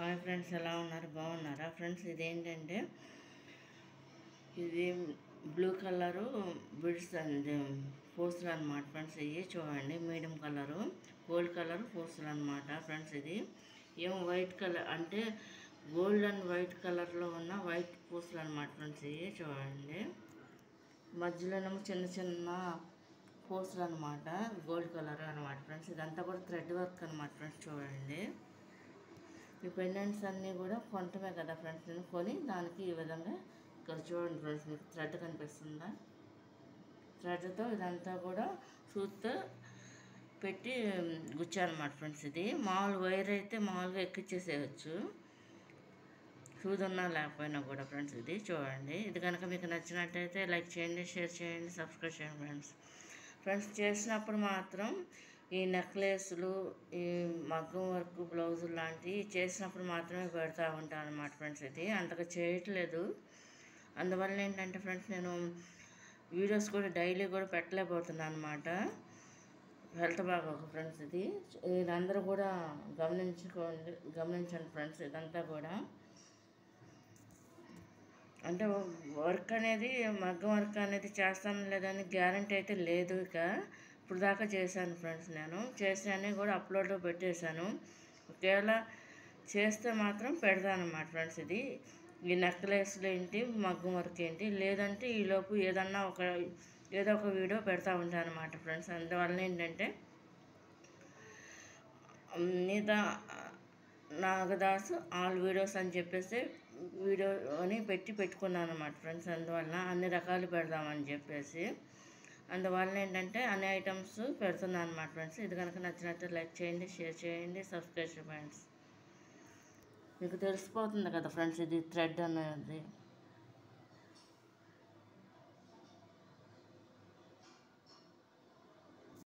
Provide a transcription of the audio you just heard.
Hi friends, ఎలా ఉన్నారు? బాగున్నారా ఫ్రెండ్స్? ఇదేంటంటే ఇది బ్లూ కలరు బిడ్స్ అండ్ పూసలు అనమాట ఫ్రెండ్స్. ఇవి చూడండి, మీడియం కలరు గోల్డ్ కలర్ పూసలు అనమాట ఫ్రెండ్స్. ఇది ఏం వైట్ కలర్ అంటే గోల్డ్ అండ్ వైట్ కలర్లో ఉన్న వైట్ పూసలు అనమాట ఫ్రెండ్స్. ఇవి చూడండి, మధ్యలోనేమో చిన్న చిన్న పూసలు అనమాట, గోల్డ్ కలర్ అనమాట ఫ్రెండ్స్. ఇదంతా కూడా థ్రెడ్ వర్క్ అనమాట ఫ్రెండ్స్. చూడండి, ఈ పెండెంట్స్ అన్నీ కూడా కొంటమే కదా ఫ్రెండ్స్. నేను కొని దానికి ఈ విధంగా ఇక్కడ చూడండి ఫ్రెండ్స్, మీకు థ్రెడ్ కనిపిస్తుందా? థ్రెడ్తో ఇదంతా కూడా సూత్తో పెట్టి గుచ్చానమాట ఫ్రెండ్స్. ఇది మామూలు వైర్ అయితే మామూలుగా ఎక్కిచ్చేసేయచ్చు, సూదున్నా లేకపోయినా కూడా ఫ్రెండ్స్. ఇది చూడండి, ఇది కనుక మీకు నచ్చినట్టయితే లైక్ చేయండి, షేర్ చేయండి, సబ్స్క్రైబ్ చేయండి ఫ్రెండ్స్. చేసినప్పుడు మాత్రం ఈ నెక్లెస్లు, ఈ మగ్గం వర్క్ బ్లౌజులు లాంటివి చేసినప్పుడు మాత్రమే పెడతా ఉంటాను అన్నమాట ఫ్రెండ్స్. ఇది అంతగా చేయట్లేదు, అందువల్ల ఏంటంటే ఫ్రెండ్స్ నేను వీడియోస్ కూడా డైలీ కూడా పెట్టలేకపోతున్నాను అనమాట, హెల్త్ బాగోక ఫ్రెండ్స్. ఇది అందరూ కూడా గమనించండి ఫ్రెండ్స్. ఇదంతా కూడా అంటే వర్క్ అనేది, మగ్గం వర్క్ అనేది చేస్తాను లేదని గ్యారంటీ అయితే లేదు. ఇక ఇప్పుడు దాకా చేశాను ఫ్రెండ్స్, నేను చేసినవి కూడా అప్లోడ్లో పెట్టేశాను. ఒకవేళ చేస్తే మాత్రం పెడతాను అన్నమాట ఫ్రెండ్స్. ఇది ఈ నెక్లెస్లు ఏంటి, మగ్గం వర్క్ ఏంటి, లేదంటే ఈలోపు ఏదో ఒక వీడియో పెడతా ఉంటాను అన్నమాట ఫ్రెండ్స్. అందువల్ల ఏంటంటే నీదా నాగదాసు ఆల్ వీడియోస్ అని చెప్పేసి వీడియో అని పెట్టుకున్నాను అన్నమాట ఫ్రెండ్స్. అందువల్ల అన్ని రకాలు పెడదామని చెప్పేసి, అందువల్ల ఏంటంటే అన్ని ఐటమ్స్ పెడుతున్నాను అన్నమాట ఫ్రెండ్స్. ఇది కనుక నచ్చినట్టు లైక్ చేయండి, షేర్ చేయండి, సబ్స్క్రైబ్ చేయండి ఫ్రెండ్స్. మీకు తెలిసిపోతుంది కదా ఫ్రెండ్స్, ఇది థ్రెడ్ అనేది.